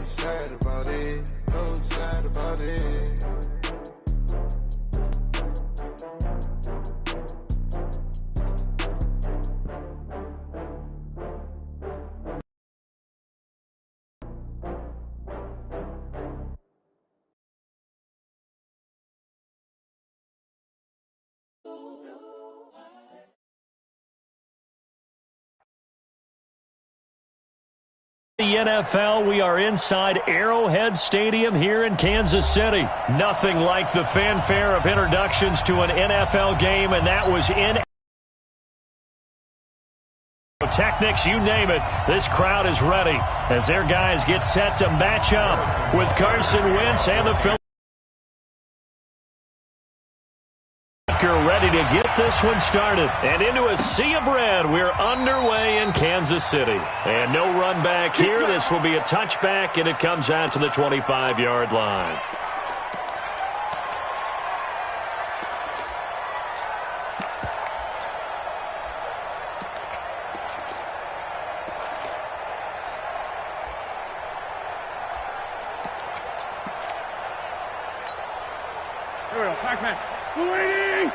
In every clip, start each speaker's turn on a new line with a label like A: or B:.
A: sad about it, so sad about it.
B: The NFL, we are inside Arrowhead Stadium here in Kansas City. Nothing like the fanfare of introductions to an NFL game, and that was in Technics, you name it. This crowd is ready as their guys get set to match up with Carson Wentz and the Philadelphia. Ready to get this one started. And into a sea of red, we're underway in Kansas City. And no run back here. This will be a touchback, and it comes out to the 25-yard line.
C: Here we go, Pac-Man. Waiting!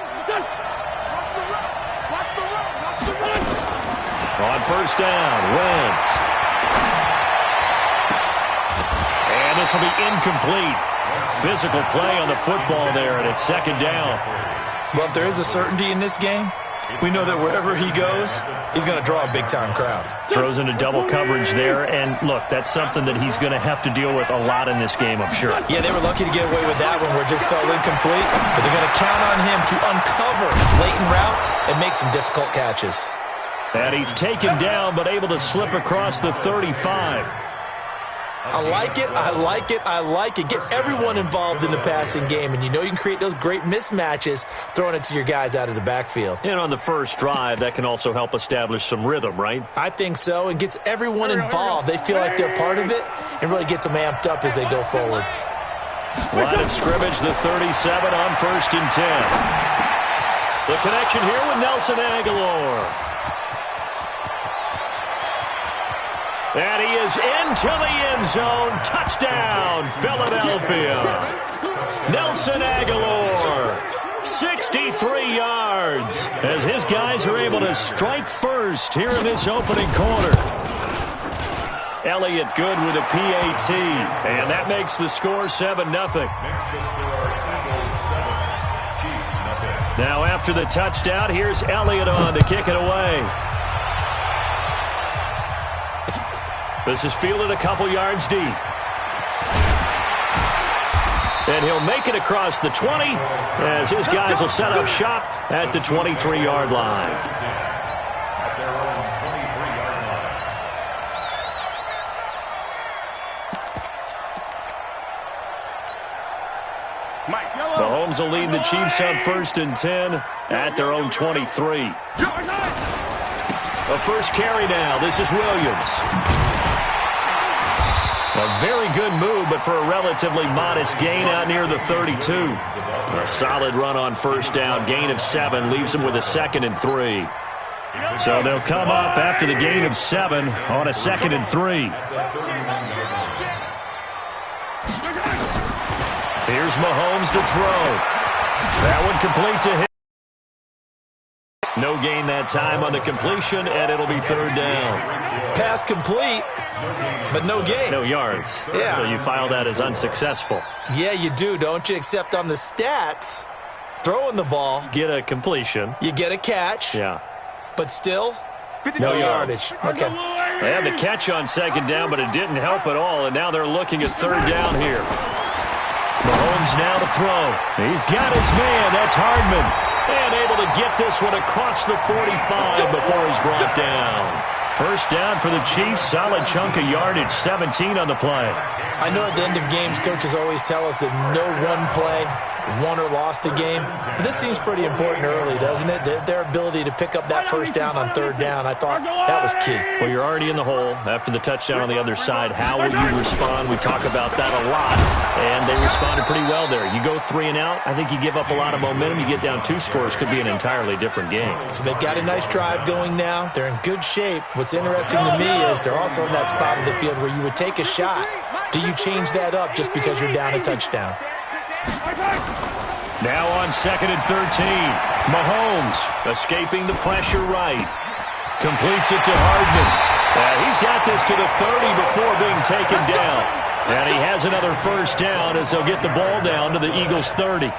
C: Watch the run!
B: On first down, Wentz. And this will be incomplete. Physical play on the football there, and it's second down.
D: Well, if there is a certainty in this game, we know that wherever he goes, he's going to draw a big-time crowd.
B: Throws into double coverage there, and look, that's something that he's going to have to deal with a lot in this game, I'm sure.
D: Yeah, they were lucky to get away with that one where it just fell incomplete, but they're going to count on him to uncover latent routes and make some difficult catches.
B: And he's taken down, but able to slip across the 35.
D: I like it, I like it, I like it. Get everyone involved in the passing game, and you know you can create those great mismatches throwing it to your guys out of the backfield.
B: And on the first drive, that can also help establish some rhythm, right?
D: I think so, and gets everyone involved. They feel like they're part of it and really gets them amped up as they go forward.
B: Line of scrimmage, the 37 on first and 10. The connection here with Nelson Aguilar. And he is into the end zone. Touchdown, Philadelphia. Nelson Aguilar, 63 yards, as his guys are able to strike first here in this opening quarter. Elliott good with a PAT, and that makes the score 7-0. Now after the touchdown, here's Elliott on to kick it away. This is fielded a couple yards deep. And he'll make it across the 20 as his guys will set up shop at the 23-yard line. Mahomes will lead the Chiefs on first and 10 at their own 23. A first carry now. This is Williams. A very good move, but for a relatively modest gain out near the 32. A solid run on first down. Gain of 7 leaves them with a 2nd and 3. So they'll come up after the gain of 7 on a 2nd and 3. Here's Mahomes to throw. That one complete to him. No gain that time on the completion, and it'll be 3rd down.
D: Pass complete, but no gain.
B: No yards.
D: Yeah.
B: So you file that as unsuccessful.
D: Yeah, you do, don't you? Except on the stats, throwing the ball.
B: Get a completion.
D: You get a catch.
B: Yeah.
D: But still,
B: no yardage.
D: Okay.
B: They had the catch on 2nd down, but it didn't help at all, and now they're looking at 3rd down here. Mahomes now to throw. He's got his man. That's Hardman. And able to get this one across the 45 before he's brought down. First down for the Chiefs. Solid chunk of yardage. 17 on the play.
D: I know at the end of games, coaches always tell us that no one play won or lost a game. But this seems pretty important early, doesn't it? Their ability to pick up that first down on 3rd down, I thought that was key.
B: Well, you're already in the hole after the touchdown on the other side. How will you respond? We talk about that a lot, and they responded pretty well there. You go 3 and out, I think you give up a lot of momentum. You get down 2 scores, could be an entirely different game.
D: So they've got a nice drive going now. They're in good shape. What's interesting to me is they're also in that spot of the field where you would take a shot do you change that up just because you're down a touchdown?
B: Now on 2nd and 13. Mahomes escaping the pressure right. Completes it to Hardman. He's got this to the 30 before being taken down. And he has another first down as they'll get the ball down to the Eagles' 30.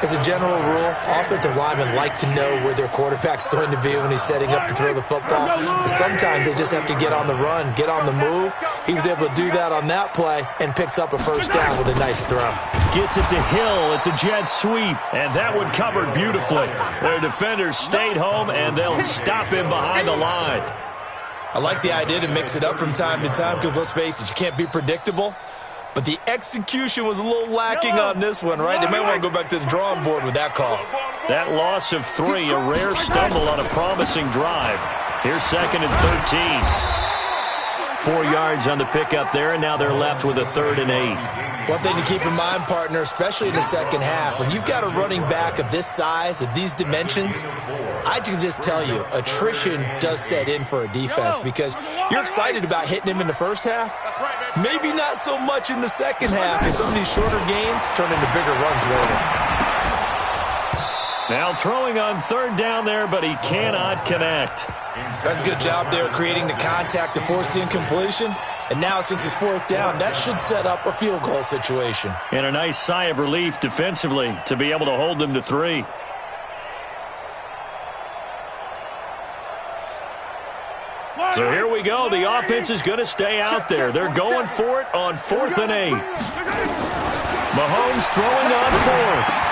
D: As a general rule, offensive linemen like to know where their quarterback's going to be when he's setting up to throw the football. But sometimes they just have to get on the run, get on the move. He was able to do that on that play and picks up a first down with a nice throw.
B: Gets it to Hill. It's a jet sweep, and that one covered beautifully. Their defenders stayed home, and they'll stop him behind the line.
D: I like the idea to mix it up from time to time because, let's face it, you can't be predictable. But the execution was a little lacking on this one, right? They might want to go back to the drawing board with that call.
B: That loss of 3, a rare stumble on a promising drive. Here's 2nd and 13. 4 yards on the pickup there, and now they're left with a 3rd and 8.
D: One thing to keep in mind, partner, especially in the second half, when you've got a running back of this size, of these dimensions, I can just tell you, attrition does set in for a defense because you're excited about hitting him in the first half. Maybe not so much in the second half, and some of these shorter gains turn into bigger runs later.
B: Now throwing on 3rd down there, but he cannot connect.
D: That's a good job there creating the contact to force the incompletion. And now, since it's 4th down, that should set up a field goal situation.
B: And a nice sigh of relief defensively to be able to hold them to 3. So here we go. The offense is going to stay out there. They're going for it on 4th and 8. Mahomes throwing on 4th.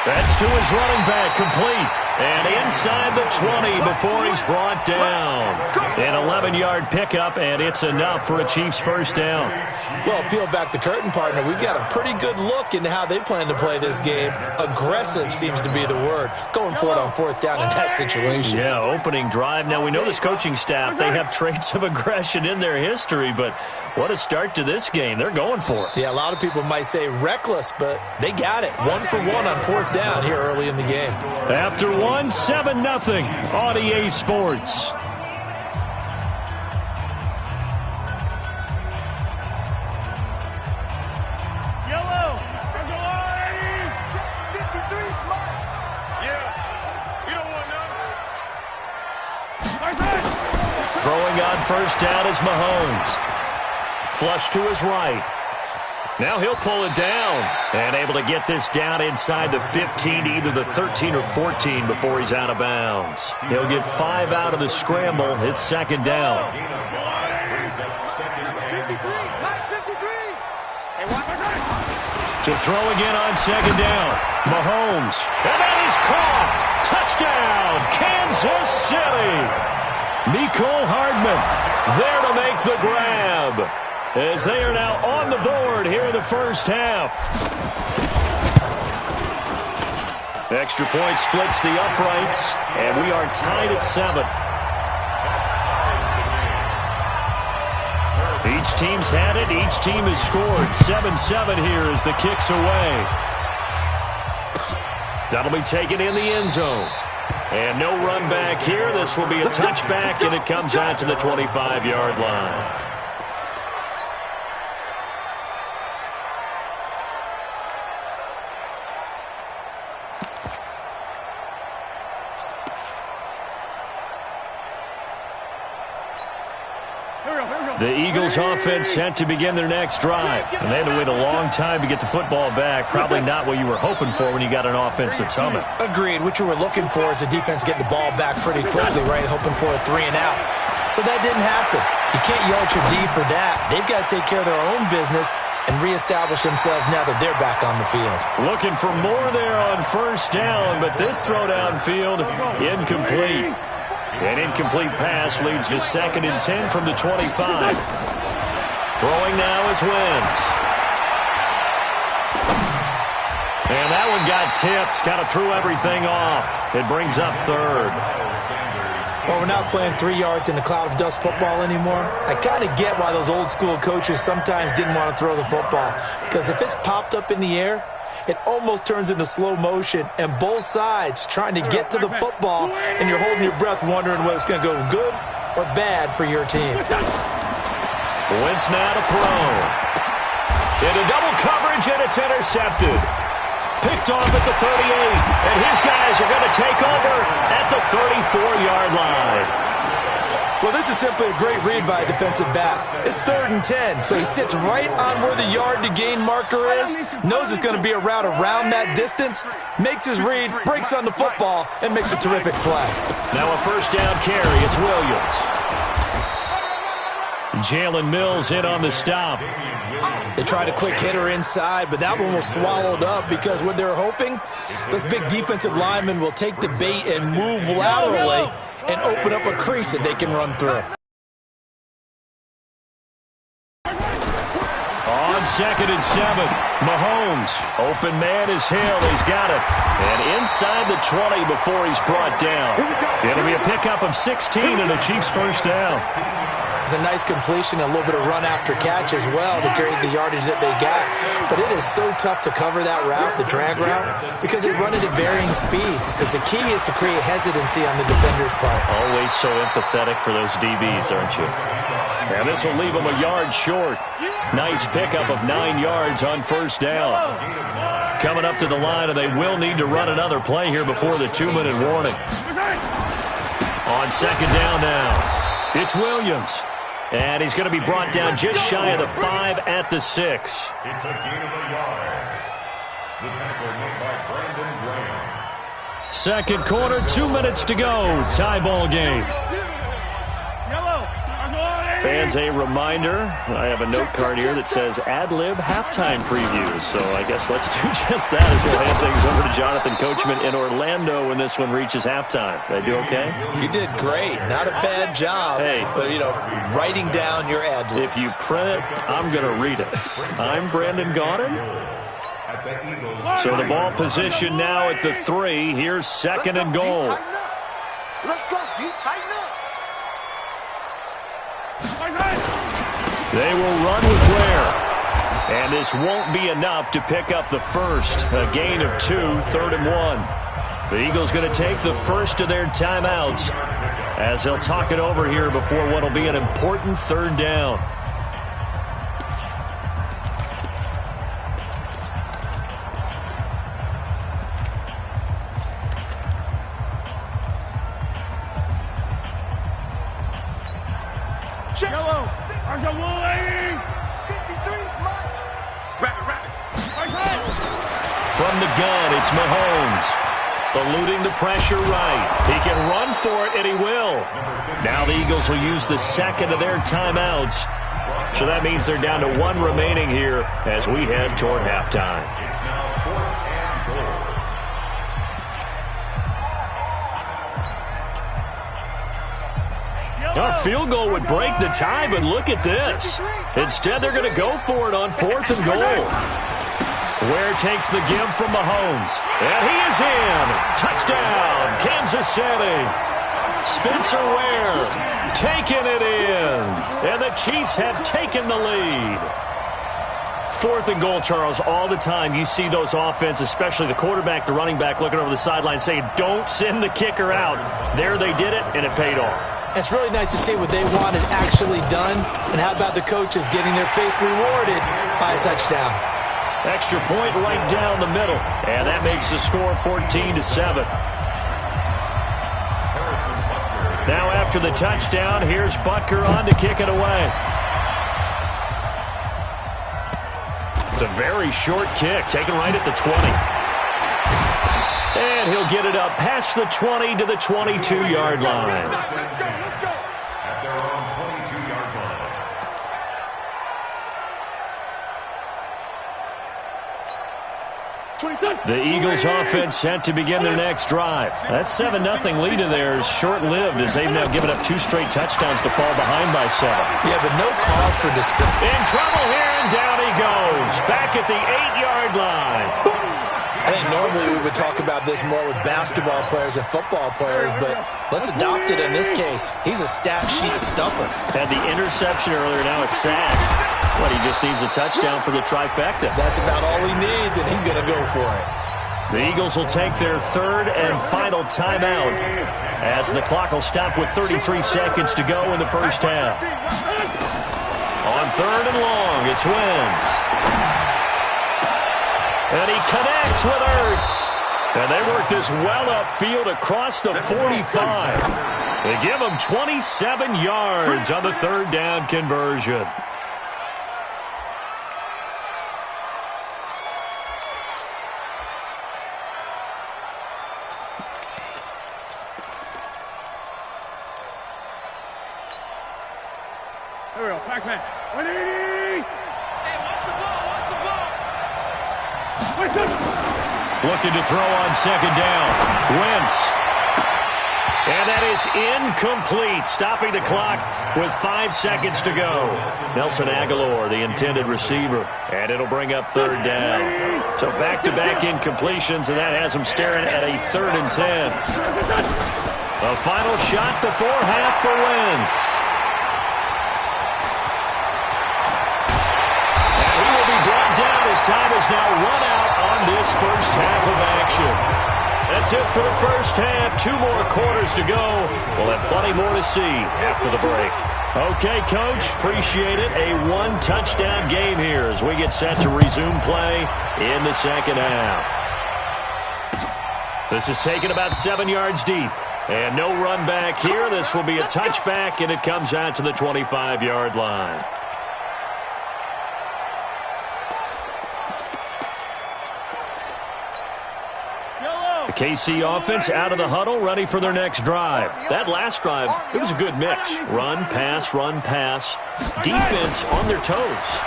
B: That's to his running back, complete. And inside the 20 before he's brought down. An 11-yard pickup, and it's enough for a Chiefs first down.
D: Well, peel back the curtain, partner. We've got a pretty good look into how they plan to play this game. Aggressive seems to be the word. Going for it on 4th down in that situation.
B: Yeah, opening drive. Now, we know this coaching staff, they have traits of aggression in their history, but what a start to this game. They're going for it.
D: Yeah, a lot of people might say reckless, but they got it. 1 for 1 on 4th down here early in the game.
B: After 7-0 on EA Sports.
C: Yellow. Check 53, Mike. Yeah. You don't want none.
B: Throwing on first down is Mahomes. Flush to his right. Now he'll pull it down and able to get this down inside the 15, either the 13 or 14 before he's out of bounds. He'll get 5 out of the scramble. It's 2nd down.
C: 53, Mike 53. Hey, watch it.
B: To throw again on 2nd down. Mahomes. And that is caught. Touchdown, Kansas City. Mecole Hardman there to make the grab, as they are now on the board here in the first half. Extra point splits the uprights, and we are tied at 7. Each team's had it. Each team has scored. 7-7 here as the kick's away. That'll be taken in the end zone. And no run back here. This will be a touchback, and it comes out to the 25-yard line. The Eagles offense set to begin their next drive. And they had to wait a long time to get the football back. Probably not what you were hoping for when you got an offense that's humming.
D: Agreed. What you were looking for is the defense getting the ball back pretty quickly, right? Hoping for a 3 and out. So that didn't happen. You can't yell at your D for that. They've got to take care of their own business and reestablish themselves now that they're back on the field.
B: Looking for more there on first down, but this throw downfield incomplete. An incomplete pass leads to 2nd and 10 from the 25. Throwing now is Wentz. And that one got tipped. Kind of threw everything off. It brings up 3rd.
D: Well, we're not playing 3 yards in a cloud of dust football anymore. I kind of get why those old school coaches sometimes didn't want to throw the football. Because if it's popped up in the air, it almost turns into slow motion, and both sides trying to get to the football, and you're holding your breath wondering whether it's going to go good or bad for your team.
B: Wentz now to throw. range, and it's intercepted. Picked off at the 38, and his guys are going to take over at the 34-yard line.
D: Well, this is simply a great read by a defensive back. It's 3rd and 10, so he sits right on where the yard-to-gain marker is, knows it's going to be a route around that distance, makes his read, breaks on the football, and makes a terrific play.
B: Now a first down carry. It's Williams. Jalen Mills in on the stop.
D: They tried a quick hitter inside, but that one was swallowed up because what they're hoping, those big defensive linemen will take the bait and move laterally and open up a crease that they can run through.
B: On 2nd and 7, Mahomes. Open man is Hill. He's got it. And inside the 20 before he's brought down. It'll be a pickup of 16 and a Chiefs first down.
D: It's a nice completion, a little bit of run after catch as well to create the yardage that they got. But it is so tough to cover that route, the drag route, because they run it at varying speeds. Because the key is to create hesitancy on the defender's part.
B: Always so empathetic for those DBs, aren't you? And this will leave them a yard short. Nice pickup of 9 yards on first down. Coming up to the line, and they will need to run another play here before the 2-minute warning. On 2nd down now, it's Williams. And he's going to be brought down just shy of the 5 at the 6.
E: It's a gain of a yard. The tackle made by Brandon Graham.
B: Second quarter, 2 minutes to go. Tie ball game. Fans, a reminder, I have a note card here that says ad-lib halftime previews. So I guess let's do just that as we'll hand things over to Jonathan Coachman in Orlando when this one reaches halftime. Did I do okay?
D: You did great. Not a bad job.
B: Hey.
D: But, you know, writing down your ad-libs.
B: If you print it, I'm going to read it. I'm Brandon Gaudin. So the ball position now at the 3. Here's 2nd and goal.
C: Let's go, D. Tighten up.
B: They will run with Ware. And this won't be enough to pick up the first. A gain of 2, 3rd and 1. The Eagles going to take the first of their timeouts as they'll talk it over here before what will be an important 3rd down. From the gun, it's Mahomes. Eluding the pressure right. He can run for it, and he will. Now the Eagles will use the 2nd of their timeouts. So that means they're down to 1 remaining here as we head toward halftime. A field goal would break the tie, but look at this. Instead, they're going to go for it on 4th and goal. Ware takes the give from Mahomes. And he is in. Touchdown, Kansas City. Spencer Ware taking it in. And the Chiefs have taken the lead. 4th and goal, Charles. All the time you see those offenses, especially the quarterback, the running back, looking over the sideline saying, don't send the kicker out. There they did it, and it paid off.
D: It's really nice to see what they wanted actually done. And how about the coaches getting their faith rewarded by a touchdown?
B: Extra point right down the middle. And that makes the score 14-7. Now after the touchdown, here's Butker on to kick it away. It's a very short kick, taken right at the 20. And he'll get it up past the 20 to the 22-yard line. The Eagles offense set to begin their next drive. That 7-0 lead of theirs short-lived as they've now given up 2 straight touchdowns to fall behind by 7.
D: Yeah, but no cause for despair.
B: In trouble here, and down he goes. Back at the 8-yard line.
D: I think normally we would talk about this more with basketball players and football players, but let's adopt it in this case. He's a stat sheet stuffer.
B: Had the interception earlier, now a sack. But he just needs a touchdown for the trifecta.
D: That's about all he needs, and he's going to go for it.
B: The Eagles will take their 3rd and final timeout as the clock will stop with 33 seconds to go in the first half. On 3rd and long, it's Wentz. And he connects with Ertz. And they work this well upfield across the 45. They give him 27 yards on the third down conversion.
C: There we go. Pac-Man. Hey, watch the ball.
B: Looking to throw on second down. Wentz. And that is incomplete, stopping the clock with 5 seconds to go. Nelson Aguilar, the intended receiver, and it'll bring up third down. So back-to-back incompletions, and that has them staring at a 3rd and 10. A final shot before half for Wentz. And he will be brought down as time is now run out on this first half of action. That's it for the first half. 2 more quarters to go. We'll have plenty more to see after the break. Okay, Coach, appreciate it. A 1-touchdown game here as we get set to resume play in the second half. This is taken about 7 yards deep. And no run back here. This will be a touchback, and it comes out to the 25-yard line. KC offense out of the huddle, ready for their next drive. That last drive, it was a good mix. Run, pass, defense on their toes.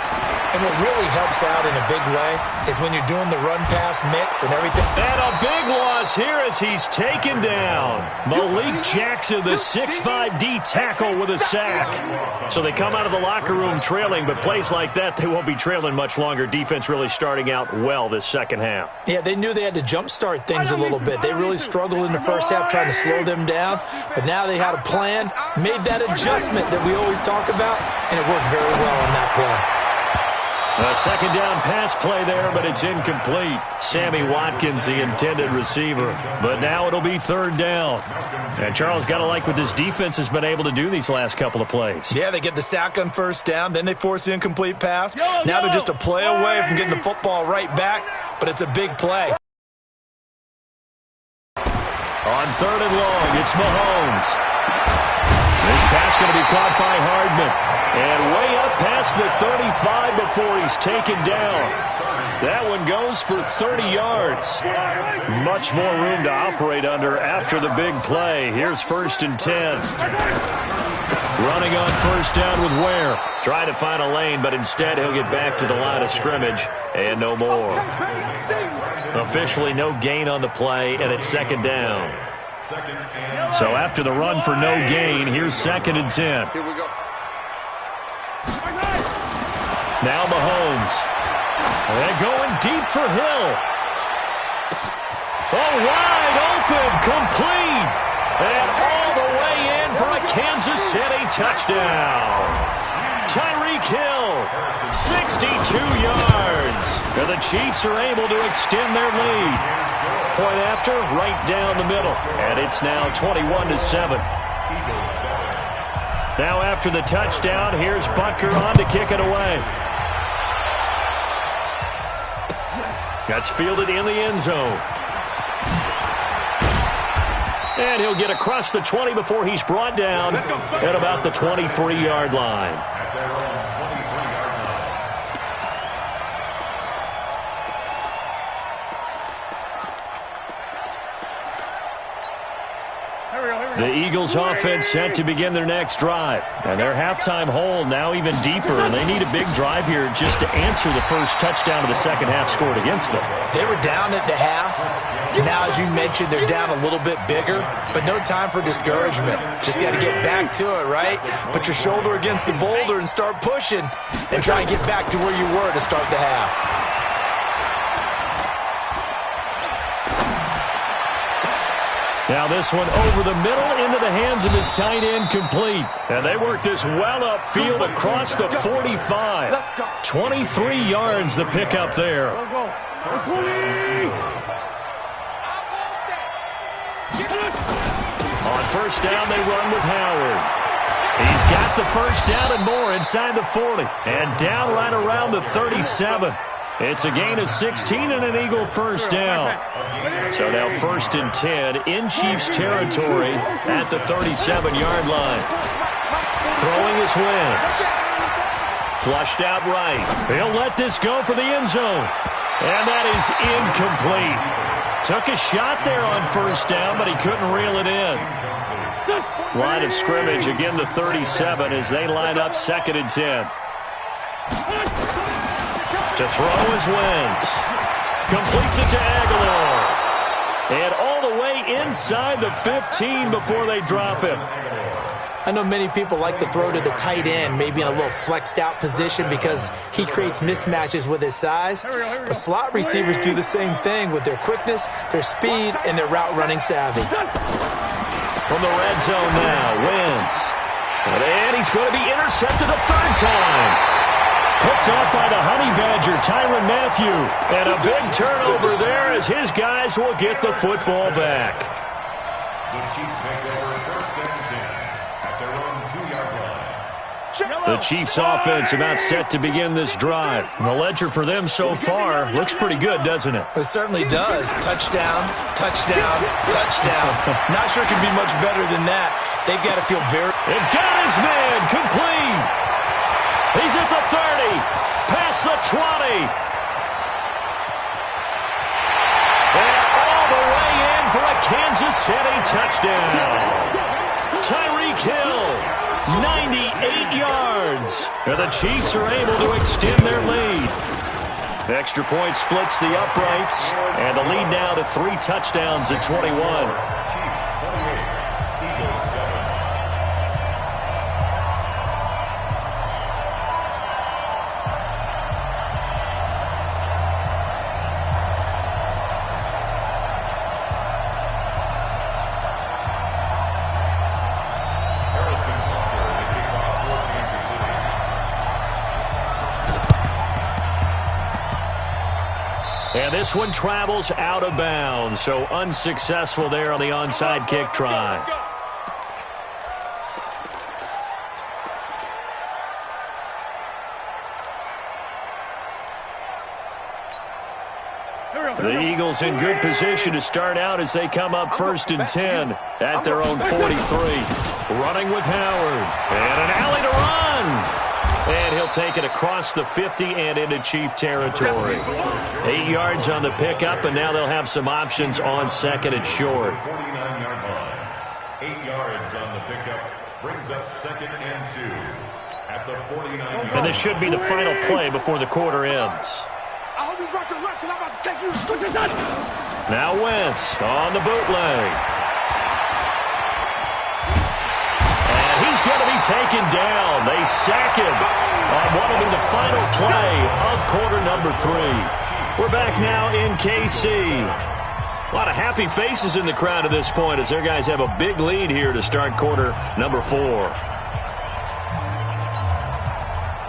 D: And what really helps out in a big way is when you're doing the run-pass mix and everything.
B: And a big loss here as he's taken down. Malik Jackson, the 6'5" D tackle with a sack. So they come out of the locker room trailing, but plays like that, they won't be trailing much longer. Defense really starting out well this second half.
D: Yeah, they knew they had to jumpstart things a little bit. They really struggled in the first half trying to slow them down, but now they had a plan, made that adjustment that we always talk about, and it worked very well on that play.
B: A second down pass play there, but it's incomplete. Sammy Watkins, the intended receiver. But now it'll be third down. And Charles, got to like what this defense has been able to do these last couple of plays.
D: Yeah, they get the sack on first down, then they force the incomplete pass. Now they're just a play away from getting the football right back, but it's a big play.
B: On third and long, it's Mahomes. This pass going to be caught by Hardman. And way up past the 35 before he's taken down. That one goes for 30 yards. Much more room to operate under after the big play. Here's 1st and 10. Running on first down with Ware. Trying to find a lane, but instead he'll get back to the line of scrimmage. And no more. Officially no gain on the play, and it's second down. So after the run for no gain, here's 2nd and 10.
C: Here we go.
B: Now Mahomes. And going deep for Hill. Oh, wide open, complete. And all the way in for a Kansas City touchdown. Tyreek Hill, 62 yards. And the Chiefs are able to extend their lead. Point after, right down the middle. And it's now 21-7. Now after the touchdown, here's Butker on to kick it away. That's fielded in the end zone. And he'll get across the 20 before he's brought down at about the 23-yard line. The Eagles offense set to begin their next drive. And their halftime hole now even deeper. And they need a big drive here just to answer the first touchdown of the second half scored against them.
D: They were down at the half. Now, as you mentioned, they're down a little bit bigger. But no time for discouragement. Just got to get back to it, right? Put your shoulder against the boulder and start pushing. And try and get back to where you were to start the half.
B: Now this one over the middle into the hands of his tight end, complete. And they work this well upfield across the 45. 23 yards the pickup there. On first down, they run with Howard. He's got the first down and more inside the 40. And down right around the 37. It's a gain of 16 and an Eagle first down. So now 1st and 10 in Chiefs territory at the 37-yard line. Throwing is Wentz. Flushed out right. He'll let this go for the end zone. And that is incomplete. Took a shot there on 1st down, but he couldn't reel it in. Line of scrimmage, again the 37 as they line up 2nd and 10. To throw is Wentz. Completes it to Aguilar. And all the way inside the 15 before they drop him.
D: I know many people like to throw to the tight end, maybe in a little flexed out position because he creates mismatches with his size. But slot receivers do the same thing with their quickness, their speed, and their route running savvy.
B: From the red zone now, Wentz. And he's going to be intercepted a 3rd time. Picked up by the Honey Badger, Tyrann Mathieu. And a big turnover there as his guys will get the football back.
E: The Chiefs make over 1st and 10 at their own 2-yard line.
B: The Chiefs offense about set to begin this drive. The ledger for them so far looks pretty good, doesn't it?
D: It certainly does. Touchdown, touchdown, touchdown. Not sure it can be much better than that. They've got to feel very...
B: It got his man complete. He's at the 30, past the 20. And all the way in for a Kansas City touchdown. Tyreek Hill, 98 yards. And the Chiefs are able to extend their lead. The extra point splits the uprights, and the lead now to 3 touchdowns at 21. And this one travels out of bounds, so unsuccessful there on the onside kick try. The Eagles in good position to start out as they come up 1st and 10 at their own 43. Running with Howard. And an alley to run. And he'll take it across the 50 and into Chief territory. 8 yards on the pickup, and now they'll have some options on 2nd and short.
E: 49-yard line. 8 yards on the pickup brings up 2nd and 2 at the 49-yard line.
B: And this should be the final play before the quarter ends.
C: I hope you brought your left because I'm about to take you.
B: Now Wentz on the bootleg. And he's going to be taken down. They sack him on what will be the final play of quarter number 3. We're back now in KC. A lot of happy faces in the crowd at this point as their guys have a big lead here to start quarter number 4.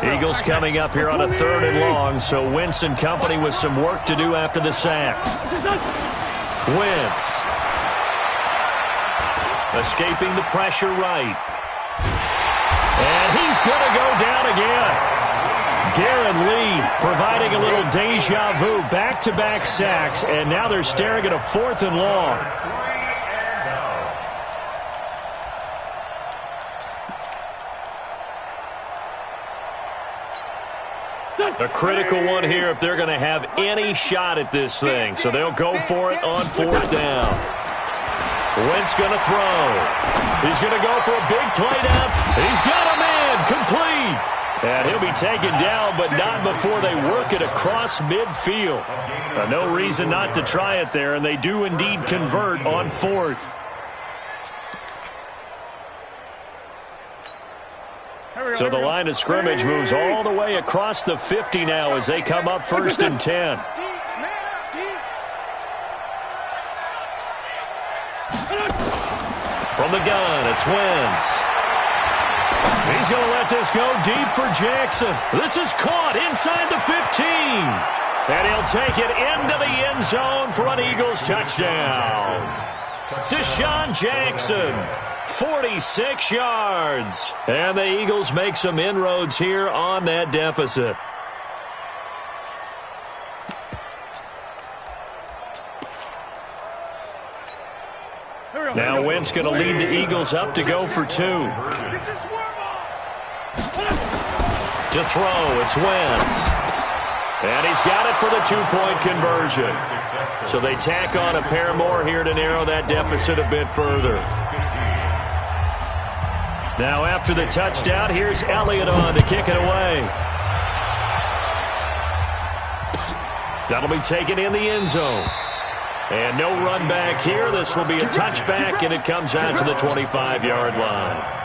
B: Eagles coming up here on a 3rd and long, so Wentz and company with some work to do after the sack. Wentz. Escaping the pressure right. And he's going to go down again. Darren Lee providing a little deja vu, back-to-back sacks, and now they're staring at a 4th and long. A critical one here if they're going to have any shot at this thing. So they'll go for it on 4th down. Wentz going to throw. He's going to go for a big play down. He's got a man complete. And he'll be taken down, but not before they work it across midfield. No reason not to try it there, and they do indeed convert on 4th. So the line of scrimmage moves all the way across the 50 now as they come up 1st and 10. From the gun, it's Wentz. He's going to let this go deep for Jackson. This is caught inside the 15. And he'll take it into the end zone for an Eagles touchdown. Deshaun Jackson. 46 yards. And the Eagles make some inroads here on that deficit. Now Wentz going to lead the Eagles up to go for 2. To throw, it's Wentz. And he's got it for the 2-point conversion. So they tack on a pair more here to narrow that deficit a bit further. Now after the touchdown, here's Elliott on to kick it away. That'll be taken in the end zone. And no run back here. This will be a touchback, and it comes out to the 25-yard line.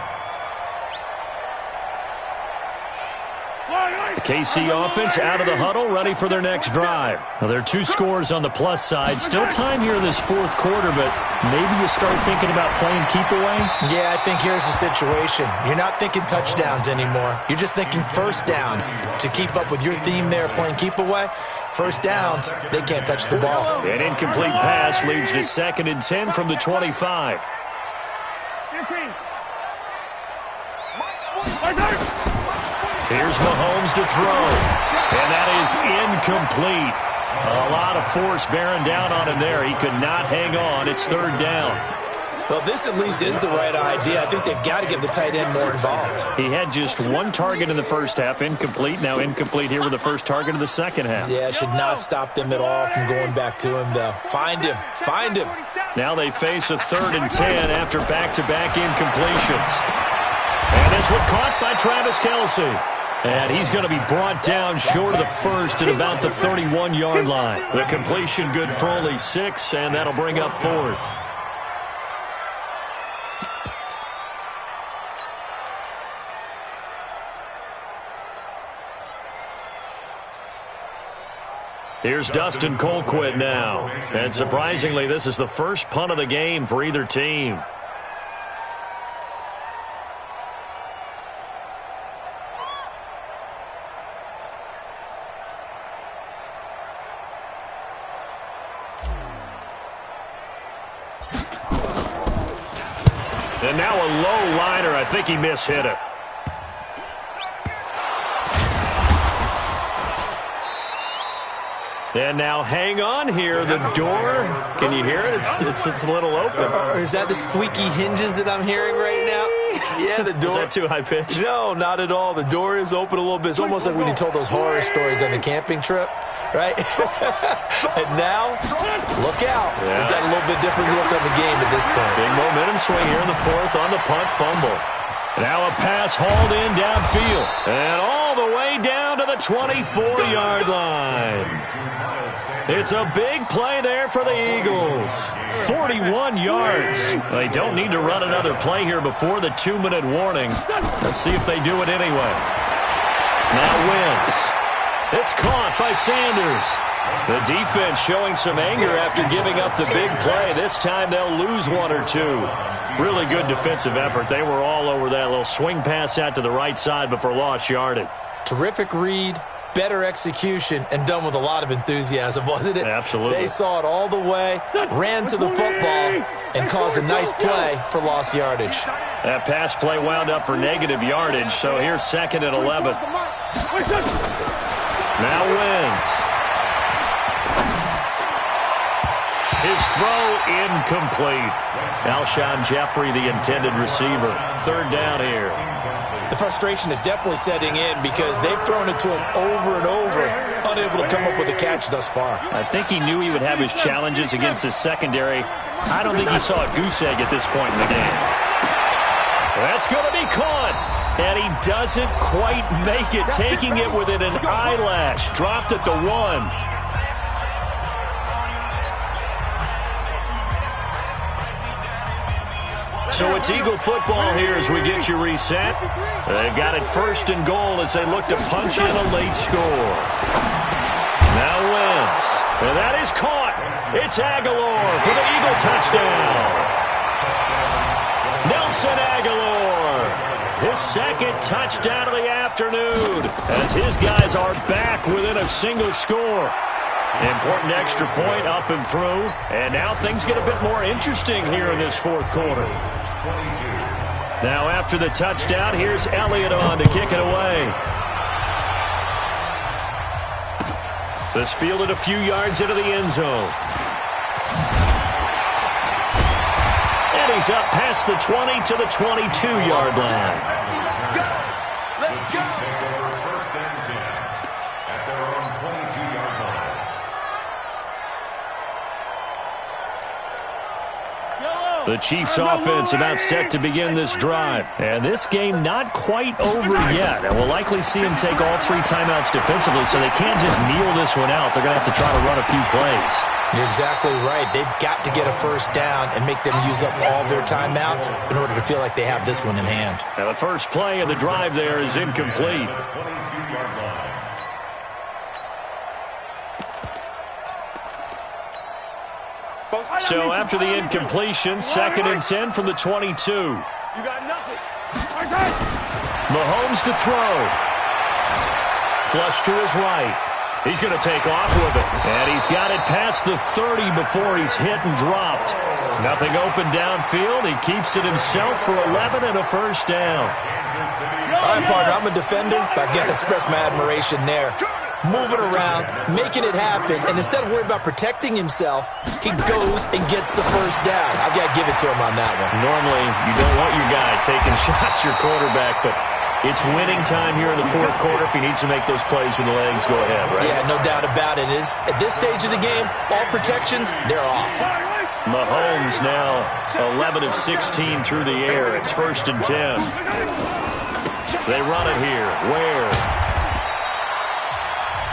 B: The KC offense out of the huddle, ready for their next drive. Now, there are 2 scores on the plus side. Still time here in this fourth quarter, but maybe you start thinking about playing keep away?
D: Yeah, I think here's the situation. You're not thinking touchdowns anymore. You're just thinking first downs. To keep up with your theme there of playing keep away, first downs, they can't touch the ball.
B: An incomplete pass leads to 2nd and 10 from the 25. Here's Mahomes to throw. And that is incomplete. A lot of force bearing down on him there. He could not hang on. It's 3rd down.
D: Well, this at least is the right idea. I think they've got to get the tight end more involved.
B: He had just 1 target in the first half, incomplete. Now incomplete here with the first target of the second half.
D: Yeah, should not stop them at all from going back to him, though. Find him. Find him.
B: Now they face a 3rd and 10 after back-to-back incompletions. And this one caught by Travis Kelce. And he's going to be brought down short of the first at about the 31-yard line. The completion good for only 6, and that'll bring up 4th. Here's Dustin Colquitt now. And surprisingly, this is the first punt of the game for either team. And now a low liner. I think he mishit it. And now hang on here. The door, can you hear it? It's a little open.
D: Is that the squeaky hinges that I'm hearing right now? Yeah, the door.
B: Is that too high pitch?
D: No, not at all. The door is open a little bit. It's almost like when you told those horror stories on the camping trip, right? And now, look out.
B: Yeah.
D: We've got a little bit different look on the game at this point.
B: Big momentum swing here in the 4th on the punt fumble. Now a pass hauled in downfield. And all the way down to the 24-yard line. It's a big play there for the Eagles. 41 yards. They don't need to run another play here before the 2-minute warning. Let's see if they do it anyway. Now Wentz. It's caught by Sanders. The defense showing some anger after giving up the big play. This time they'll lose 1 or 2. Really good defensive effort. They were all over that little swing pass out to the right side before lost yardage.
D: Terrific read, better execution, and done with a lot of enthusiasm, wasn't it?
B: Absolutely.
D: They saw it all the way, ran to the football, and caused a nice play for lost yardage.
B: That pass play wound up for negative yardage, so here's 2nd and 11. Now Wentz. His throw incomplete. Alshon Jeffrey, the intended receiver. 3rd down here.
D: The frustration is definitely setting in because they've thrown it to him over and over, unable to come up with a catch thus far.
B: I think he knew he would have his challenges against his secondary. I don't think he saw a goose egg at this point in the game. That's going to be caught. And he doesn't quite make it, taking it within an eyelash. Dropped at the 1. So it's Eagle football here as we get you reset. They've got it 1st and goal as they look to punch in a late score. Now Wentz. And that is caught. It's Aguilar for the Eagle touchdown. Nelson Aguilar. His 2nd touchdown of the afternoon as his guys are back within a single score. Important extra point up and through. And now things get a bit more interesting here in this 4th quarter. Now after the touchdown, here's Elliott on to kick it away. This fielded a few yards into the end zone. And he's up past the 20 to the 22-yard line.
E: The Chiefs take over 1st and 10 at their own 22-yard line.
B: The Chiefs offense about set to begin this drive. And this game not quite over yet. And we'll likely see them take all 3 timeouts defensively, so they can't just kneel this one out. They're going to have to try to run a few plays.
D: You're exactly right. They've got to get a first down and make them use up all their timeouts in order to feel like they have this one in hand.
B: Now the first play of the drive there is incomplete. So after the incompletion, 2nd and 10 from the 22.
C: You got nothing.
B: Mahomes to throw. Flush to his right. He's going to take off with it. And he's got it past the 30 before he's hit and dropped. Nothing open downfield. He keeps it himself for 11 and a first down.
D: All right, partner, I'm a defender, but I've got to express my admiration there. Moving around, making it happen, and instead of worrying about protecting himself, he goes and gets the first down. I've got to give it to him on that one.
B: Normally, you don't want your guy taking shots, your quarterback, but it's winning time here in the 4th quarter. If he needs to make those plays with the legs, go ahead, right?
D: Yeah, no doubt about it. At this stage of the game, all protections, they're off.
B: Mahomes now 11 of 16 through the air. It's 1st and 10. They run it here. Where?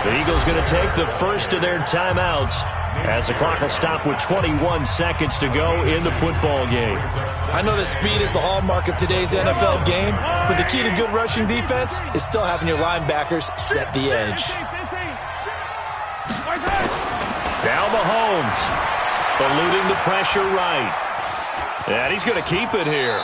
B: The Eagles going to take the first of their timeouts as the clock will stop with 21 seconds to go in the football game.
D: I know that speed is the hallmark of today's NFL game, but the key to good rushing defense is still having your linebackers set the edge.
B: Now Mahomes eluding the pressure right. And he's going to keep it here.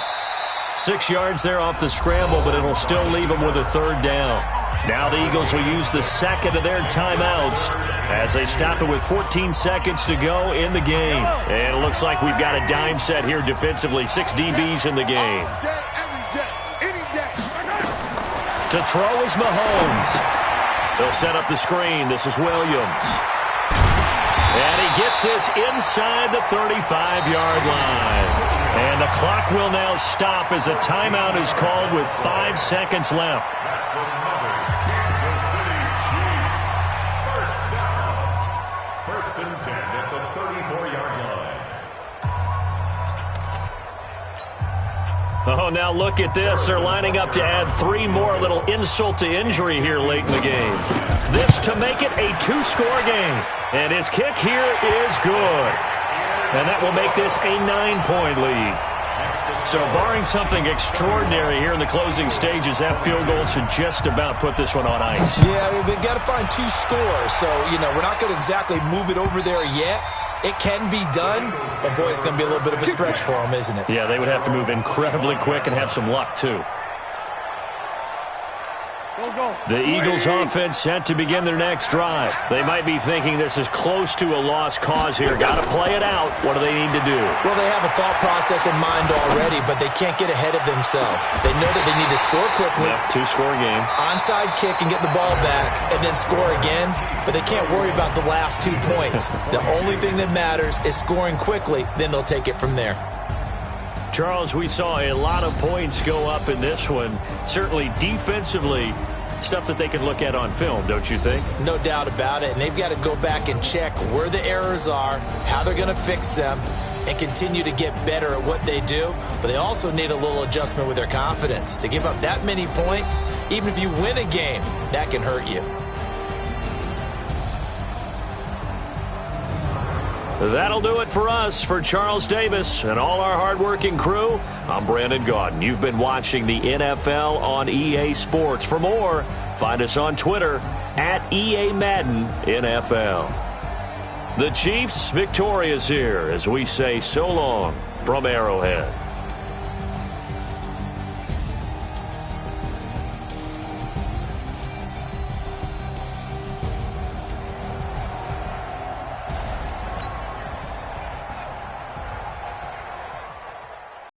B: 6 yards there off the scramble, but it'll still leave him with a 3rd down. Now the Eagles will use the 2nd of their timeouts as they stop it with 14 seconds to go in the game. And it looks like we've got a dime set here defensively. 6 DBs in the game. To throw is Mahomes. They'll set up the screen. This is Williams. And he gets this inside the 35-yard line. And the clock will now stop as a timeout is called with 5 seconds left. Oh, now look at this. They're lining up to add 3 more. A little insult to injury here late in the game. This to make it a 2-score game. And his kick here is good. And that will make this a 9-point lead. So barring something extraordinary here in the closing stages, that field goal should just about put this one on ice.
D: Yeah, we've got to find 2 scores. So, we're not going to exactly move it over there yet. It can be done, but boy, it's going to be a little bit of a stretch for them, isn't it?
B: Yeah, they would have to move incredibly quick and have some luck, too. The Eagles offense set to begin their next drive. They might be thinking this is close to a lost cause here. Got to play it out. What do they need to do?
D: Well, they have a thought process in mind already, but they can't get ahead of themselves. They know that they need to score quickly.
B: Yep, 2-score game.
D: Onside kick and get the ball back and then score again, but they can't worry about the last 2 points. The only thing that matters is scoring quickly, then they'll take it from there.
B: Charles, we saw a lot of points go up in this one. Certainly defensively, stuff that they can look at on film, don't you think?
D: No doubt about it, and they've got to go back and check where the errors are, how they're going to fix them, and continue to get better at what they do. But they also need a little adjustment with their confidence. To give up that many points, even if you win a game, that can hurt you.
B: That'll do it for us. For Charles Davis and all our hardworking crew, I'm Brandon Gaudin. You've been watching the NFL on EA Sports. For more, find us on Twitter at EA Madden NFL. The Chiefs victorious here as we say so long from Arrowhead.